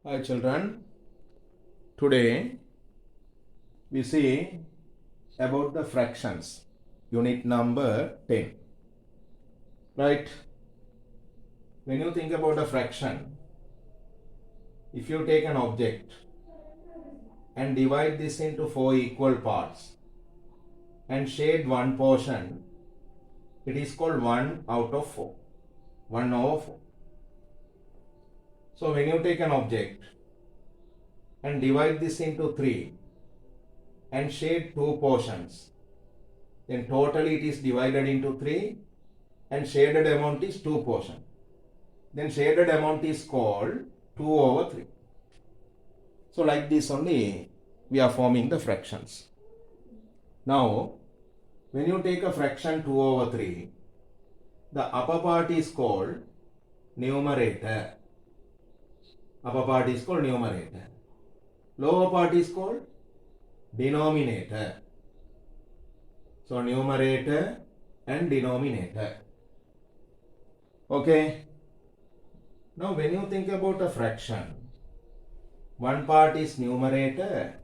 Hi children, today we see about the fractions, unit number 10. Right, when you think about a fraction, if you take an object and divide this into 4 equal parts and shade one portion, it is called 1 out of 4, 1 over 4. So when you take an object and divide this into 3 and shade 2 portions, then totally it is divided into 3 and shaded amount is 2 portions. Then shaded amount is called 2 over 3. So like this only we are forming the fractions. Now when you take a fraction 2 over 3, the upper part is called numerator. Upper part is called numerator. Lower part is called denominator. So numerator and denominator. Okay. Now when you think about a fraction, one part is numerator,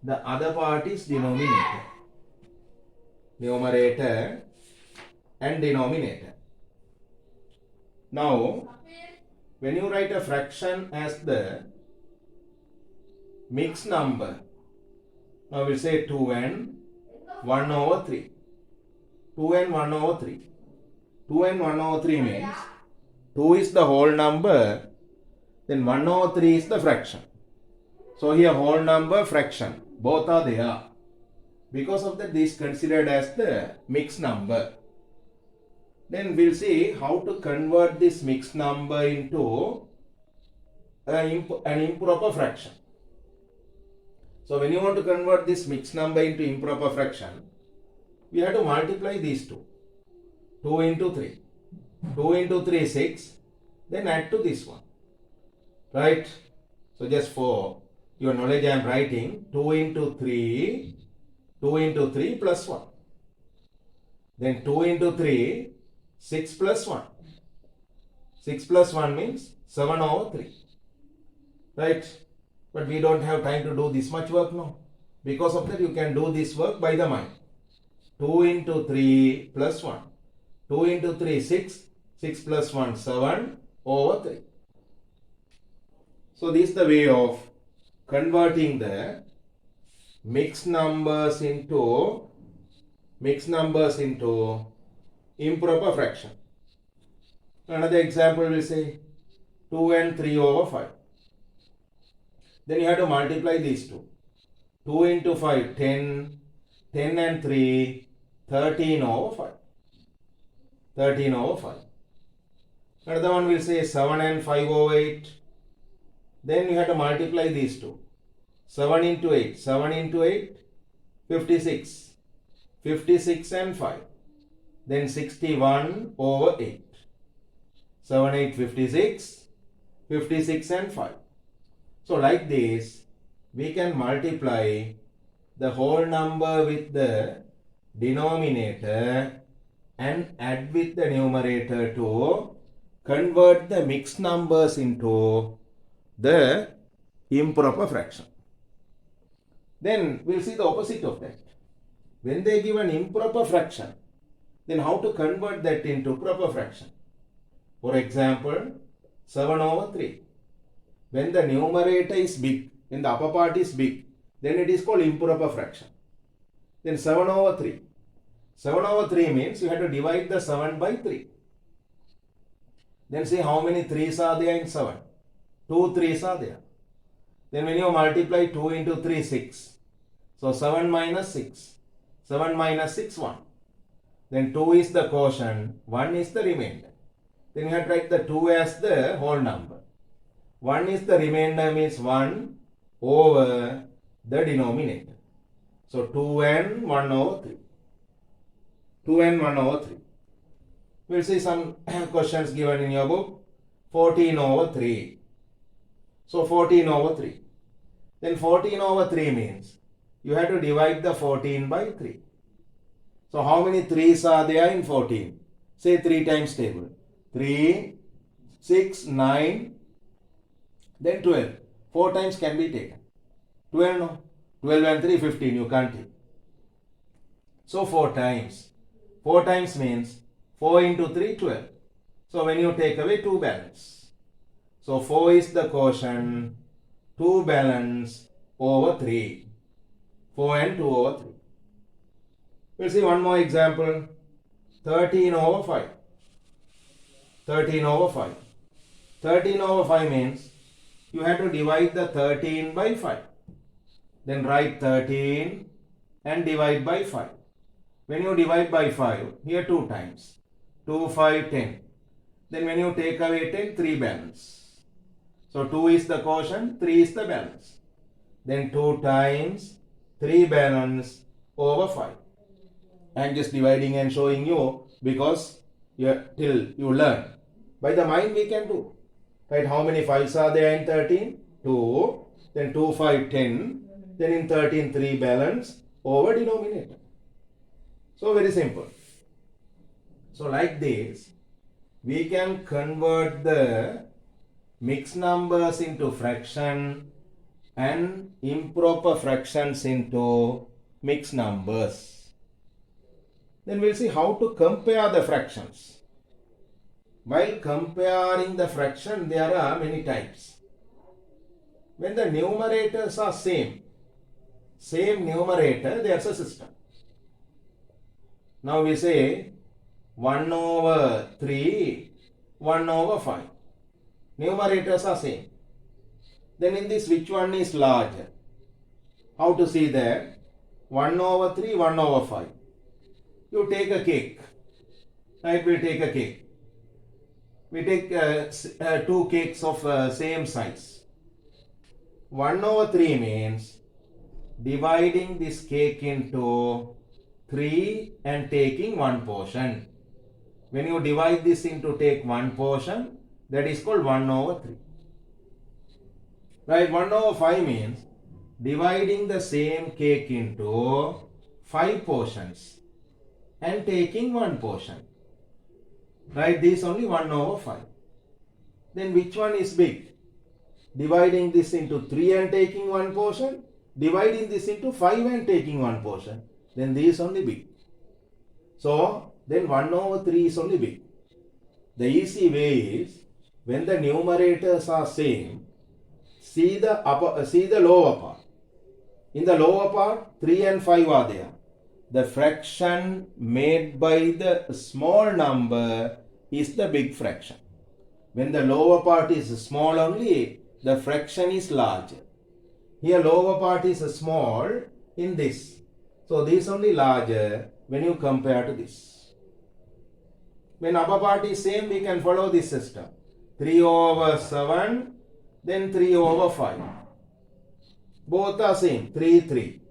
the other part is denominator. Numerator and denominator. Now when you write a fraction as the mixed number, now we'll say 2n 1 over 3. 2n 1 over 3. 2n 1 over 3 means 2 is the whole number, then 1 over 3 is the fraction. So here whole number, fraction, both are there. Because of that, this is considered as the mixed number. Then we'll see how to convert this mixed number into an improper fraction. So when you want to convert this mixed number into improper fraction, we have to multiply these two. 2 into 3. 2 into 3 is 6. Then add to this one. Right? So just for your knowledge I am writing 2 into 3. 2 into 3 plus 1. Then 2 into 3, 6 plus 1. 6 plus 1 means 7 over 3. Right? But we don't have time to do this much work now. Because of that, you can do this work by the mind. 2 into 3 plus 1. 2 into 3, 6. 6 plus 1, 7 over 3. So this is the way of converting the mixed numbers into improper fraction. Another example will say 2 and 3 over 5. Then you have to multiply these two. 2 into 5, 10. 10 and 3, 13 over 5. 13 over 5. Another one will say 7 and 5 over 8. Then you have to multiply these two. 7 into 8. 7 into 8, 56. 56 and 5. Then 61 over 8. 7, 8, 56. 56 and 5. So like this, we can multiply the whole number with the denominator and add with the numerator to convert the mixed numbers into the improper fraction. Then we'll see the opposite of that. When they give an improper fraction, then how to convert that into proper fraction. For example, 7 over 3. When the numerator is big, when the upper part is big, then it is called improper fraction. Then 7 over 3. 7 over 3 means you have to divide the 7 by 3. Then see how many 3's are there in 7. 2 3's are there. Then when you multiply 2 into 3, 6. So 7 minus 6. 7 minus 6, 1. Then 2 is the quotient, 1 is the remainder. Then you have to write the 2 as the whole number. 1 is the remainder means 1 over the denominator. So 2n 1 over 3. 2n 1 over 3. We'll see some questions given in your book. 14 over 3. So 14 over 3. Then 14 over 3 means you have to divide the 14 by 3. So how many 3's are there in 14? Say 3 times table. 3, 6, 9, Then 12. 4 times can be taken. 12 no. 12 and 3, 15. You can't take. So 4 times. 4 times means 4 into 3, 12. So when you take away 2 balance. So 4 is the quotient, 2 balance over 3. 4 and 2 over 3. We'll see one more example. 13 over 5. 13 over 5. 13 over 5 means you have to divide the 13 by 5. Then write 13 and divide by 5. When you divide by 5, here 2 times. 2, 5, 10. Then when you take away 10, 3 balance. So 2 is the quotient, 3 is the balance. Then 2 times 3 balance over 5. I am just dividing and showing you because till you learn. By the mind we can do. Right? How many 5s are there in 13? 2. Then 2, 5, 10. Then in 13, 3 balance over denominator. So very simple. So like this, we can convert the mixed numbers into fraction and improper fractions into mixed numbers. Then we'll see how to compare the fractions. While comparing the fraction, there are many types. When the numerators are same numerator, there's a system. Now we say 1 over 3, 1 over 5. Numerators are same. Then in this, which one is larger? How to see that? 1 over 3, 1 over 5. You take a cake. Right, we'll take a cake. We take 2 cakes of same size. 1 over 3 means dividing this cake into 3 and taking 1 portion. When you divide this into take 1 portion, that is called 1 over 3. Right, 1 over 5 means dividing the same cake into 5 portions and taking 1 portion. Right, this only 1 over 5. Then which one is big? Dividing this into 3 and taking 1 portion, dividing this into 5 and taking 1 portion. Then this only big. So then 1 over 3 is only big. The easy way is, when the numerators are same, see the lower part. In the lower part, 3 and 5 are there. The fraction made by the small number is the big fraction. When the lower part is small only, the fraction is larger. Here lower part is small in this. So this only larger when you compare to this. When upper part is same, we can follow this system. 3 over 7, then 3 over 5. Both are same, 3, 3.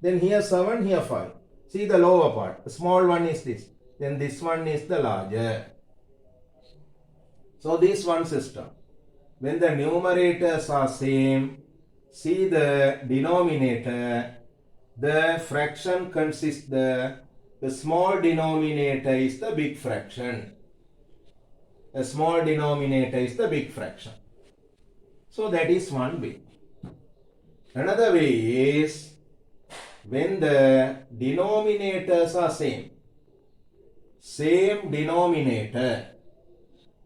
Then here 7, here 5. See the lower part. The small one is this. Then this one is the larger. So this one system. When the numerators are same, see the denominator. The fraction consists the small denominator is the big fraction. The small denominator is the big fraction. So that is one way. Another way is when the denominators are same denominator.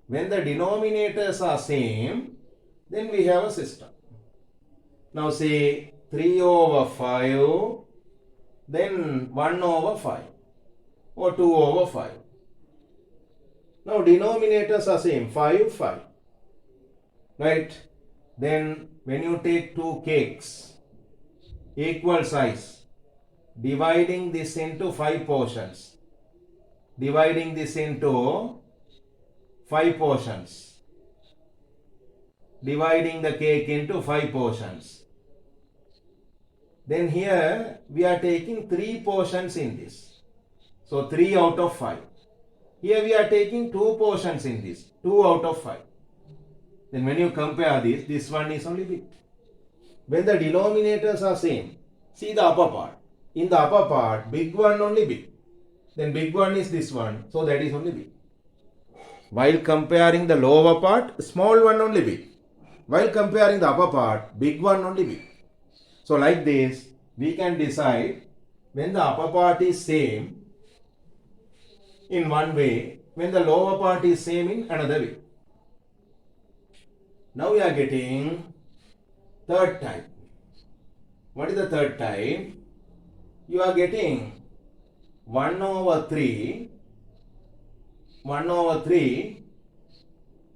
When the denominators are same, then we have a system. Now say 3 over 5, then 1 over 5 or 2 over 5. Now denominators are same, 5, 5. Right? Then when you take 2 cakes, equal size, dividing this into 5 portions. Dividing this into 5 portions. Dividing the cake into 5 portions. Then here we are taking 3 portions in this. So 3 out of 5. Here we are taking 2 portions in this. 2 out of 5. Then when you compare this one is only big. When the denominators are same, see the upper part. In the upper part, big one only big. Then big one is this one. So that is only big. While comparing the lower part, small one only big. While comparing the upper part, big one only big. So like this, we can decide when the upper part is same in one way, when the lower part is same in another way. Now we are getting third type. What is the third type? You are getting 1 over 3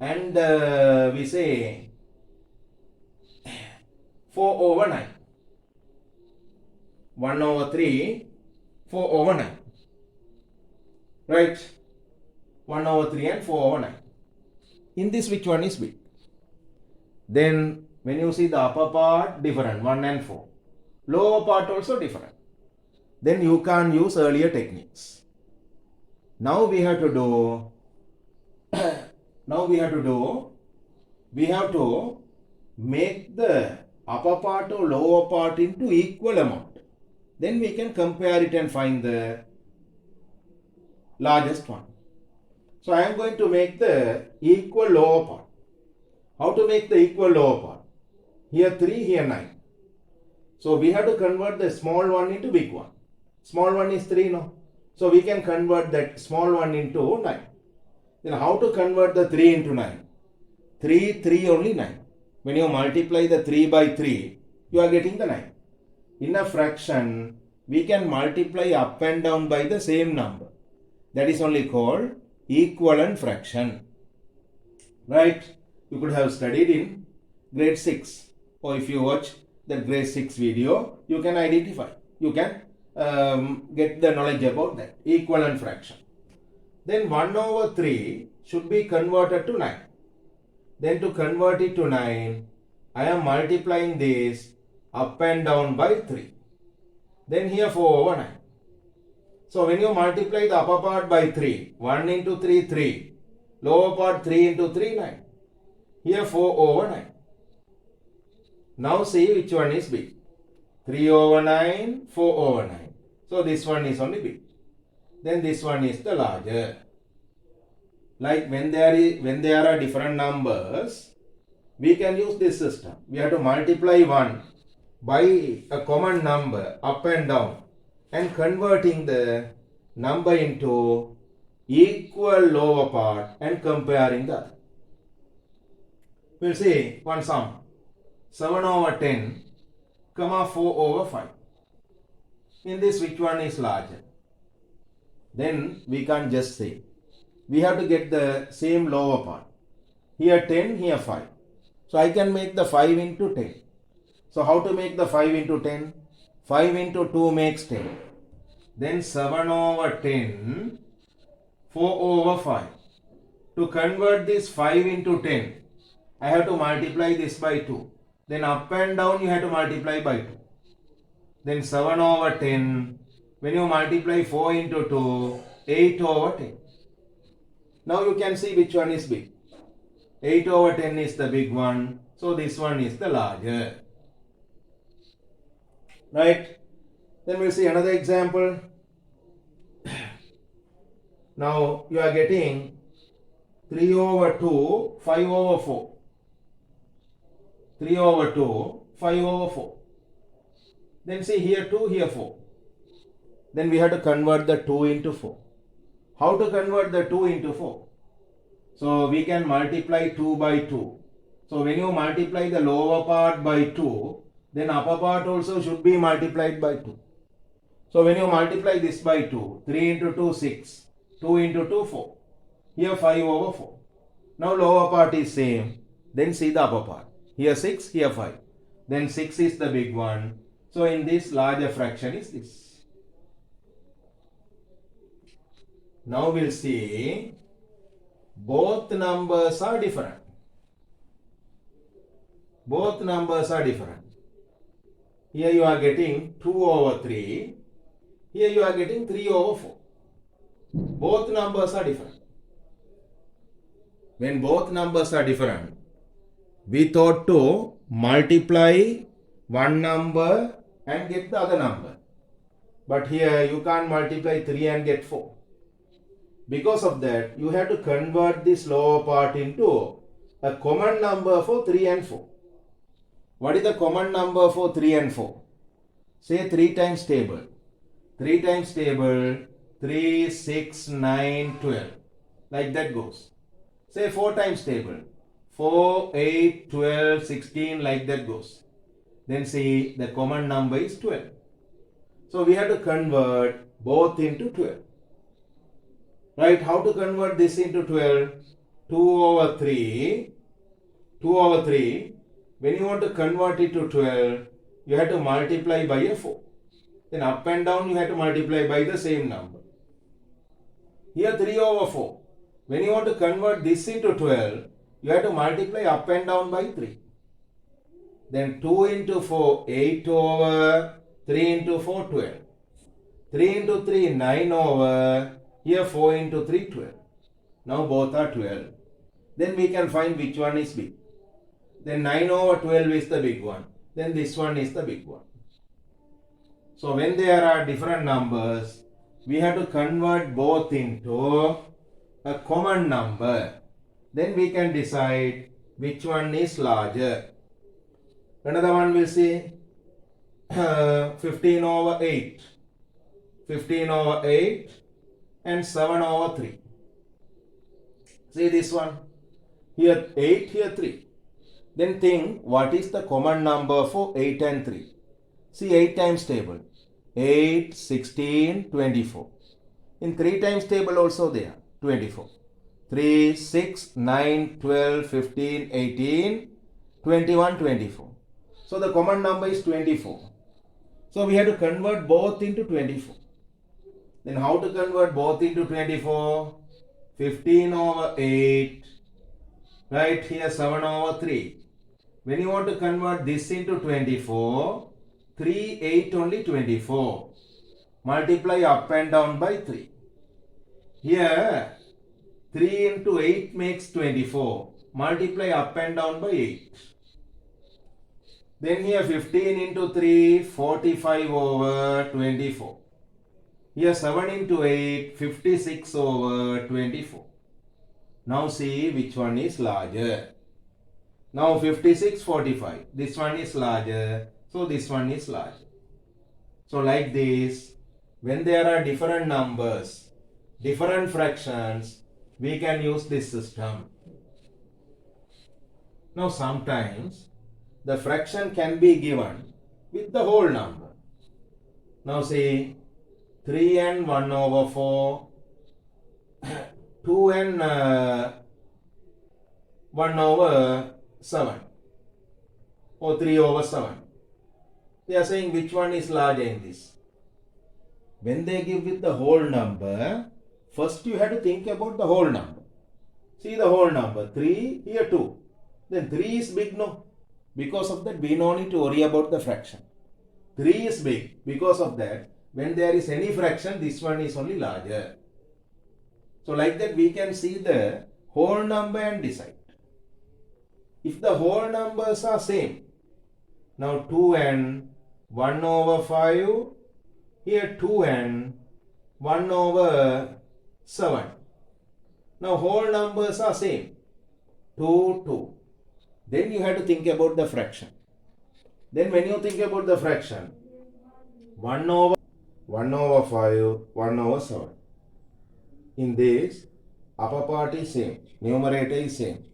and we say 4 over 9. 1 over 3, 4 over 9. Right? 1 over 3 and 4 over 9. In this, which one is big? Then when you see the upper part, different, 1 and 4. Lower part also different. Then you can't use earlier techniques. Now we have to do, we have to make the upper part or lower part into equal amount. Then we can compare it and find the largest one. So I am going to make the equal lower part. How to make the equal lower part? Here 3, here 9. So we have to convert the small one into big one. Small one is 3 now. So we can convert that small one into 9. Then how to convert the 3 into 9? 3 only 9. When you multiply the 3 by 3, you are getting the 9. In a fraction, we can multiply up and down by the same number. That is only called equivalent fraction. Right? You could have studied in grade 6. Or if you watch the grade 6 video, you can identify. You can get the knowledge about that. Equivalent fraction. Then 1 over 3 should be converted to 9. Then to convert it to 9, I am multiplying this up and down by 3. Then here 4 over 9. So when you multiply the upper part by 3, 1 into 3, 3. Lower part 3 into 3, 9. Here 4 over 9. Now see which one is big. 3 over 9, 4 over 9. So this one is only big. Then this one is the larger. Like when there are different numbers, we can use this system. We have to multiply 1 by a common number up and down and converting the number into equal lower part and comparing the other. We'll see one sum. 7 over 10, 4 over 5. In this, which one is larger? Then we can't just say. We have to get the same lower part. Here 10, here 5. So I can make the 5 into 10. So how to make the 5 into 10? 5 into 2 makes 10. Then 7 over 10, 4 over 5. To convert this 5 into 10, I have to multiply this by 2. Then up and down you have to multiply by 2. Then 7 over 10, when you multiply 4 into 2, 8 over 10. Now you can see which one is big. 8 over 10 is the big one. So this one is the larger. Right? Then we'll see another example. Now you are getting 3 over 2, 5 over 4. 3 over 2, 5 over 4. Then see here 2, here 4. Then we have to convert the 2 into 4. How to convert the 2 into 4? So we can multiply 2 by 2. So when you multiply the lower part by 2, then upper part also should be multiplied by 2. So when you multiply this by 2, 3 into 2, 6. 2 into 2, 4. Here 5 over 4. Now lower part is same. Then see the upper part. Here 6, here 5. Then 6 is the big one. So in this larger fraction is this. Now we'll see both numbers are different. Both numbers are different. Here you are getting 2 over 3. Here you are getting 3 over 4. Both numbers are different. When both numbers are different, we thought to multiply one number and get the other number. But here you can't multiply 3 and get 4. Because of that, you have to convert this lower part into a common number for 3 and 4. What is the common number for 3 and 4? Say 3 times table. 3 times table, 3, 6, 9, 12. Like that goes. Say 4 times table. 4, 8, 12, 16, like that goes. Then see, the common number is 12. So we have to convert both into 12. Right, how to convert this into 12? 2 over 3. 2 over 3. When you want to convert it to 12, you have to multiply by a 4. Then up and down you have to multiply by the same number. Here 3 over 4. When you want to convert this into 12, you have to multiply up and down by 3. Then 2 into 4, 8 over 3 into 4, 12. 3 into 3, 9 over. Here 4 into 3, 12. Now both are 12. Then we can find which one is big. Then 9 over 12 is the big one. Then this one is the big one. So when there are different numbers, we have to convert both into a common number. Then we can decide which one is larger. Another one will say 15 over 8. 15 over 8 and 7 over 3. See this one. Here 8, here 3. Then think what is the common number for 8 and 3. See 8 times table. 8, 16, 24. In 3 times table also there. 24. 3, 6, 9, 12, 15, 18, 21, 24. So the common number is 24. So we have to convert both into 24. Then how to convert both into 24? 15 over 8. Right here 7 over 3. When you want to convert this into 24, 3, 8 only 24. Multiply up and down by 3. Here 3 into 8 makes 24. Multiply up and down by 8. Then here 15 into 3, 45 over 24. Here 7 into 8, 56 over 24. Now see which one is larger. Now 56, 45. This one is larger. So this one is larger. So like this, when there are different numbers, different fractions, we can use this system. Now sometimes the fraction can be given with the whole number. Now see 3 and 1 over 4, 2 and 1 over 7 or 3 over 7. They are saying which one is larger in this. When they give with the whole number, first you have to think about the whole number. See the whole number, 3, here 2. Then 3 is big, no? Because of that, we no need to worry about the fraction. 3 is big. Because of that, when there is any fraction, this one is only larger. So like that, we can see the whole number and decide. If the whole numbers are same, now 2 and 1 over 5, here 2 and 1 over 7. Now whole numbers are same, 2, 2. Then you have to think about the fraction. Then when you think about the fraction, 1 over 5, 1 over 7. In this, upper part is same, numerator is same.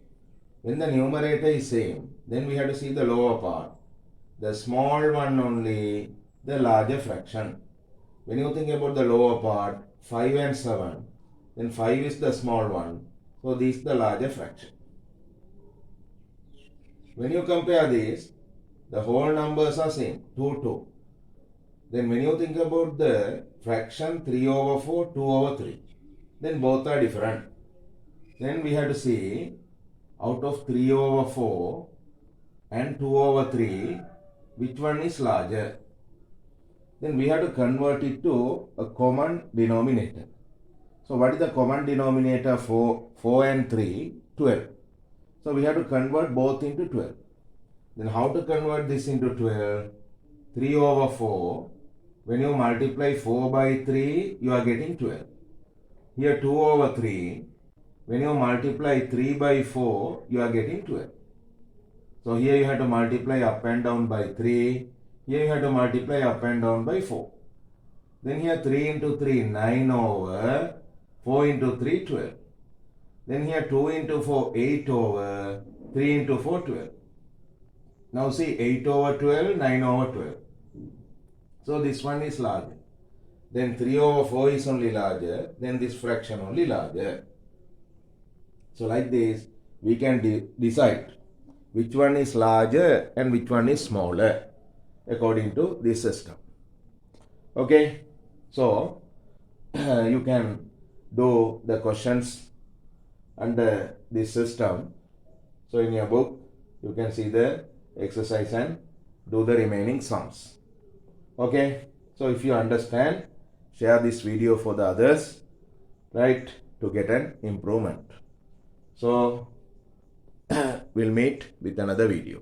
When the numerator is same, then we have to see the lower part. The small one only, the larger fraction. When you think about the lower part, 5 and 7, then 5 is the small one. So this is the larger fraction. When you compare this, the whole numbers are same, 2, 2. Then when you think about the fraction 3 over 4, 2 over 3, then both are different. Then we have to see out of 3 over 4 and 2 over 3, which one is larger. Then we have to convert it to a common denominator. So what is the common denominator for 4 and 3? 12. So we have to convert both into 12. Then how to convert this into 12? 3 over 4. When you multiply 4 by 3, you are getting 12. Here 2 over 3. when you multiply 3 by 4, you are getting 12. So here you have to multiply up and down by 3. Here you have to multiply up and down by 4. Then here 3 into 3, 9 over 4 into 3, 12. Then here 2 into 4, 8 over 3 into 4, 12. Now see 8 over 12, 9 over 12. So this one is larger. Then 3 over 4 is only larger. Then this fraction only larger. So like this, we can decide which one is larger and which one is smaller according to this system. Okay, so you can do the questions under this system. So in your book, you can see the exercise and do the remaining sums. Okay, so if you understand, share this video for the others, right, to get an improvement. So we'll meet with another video.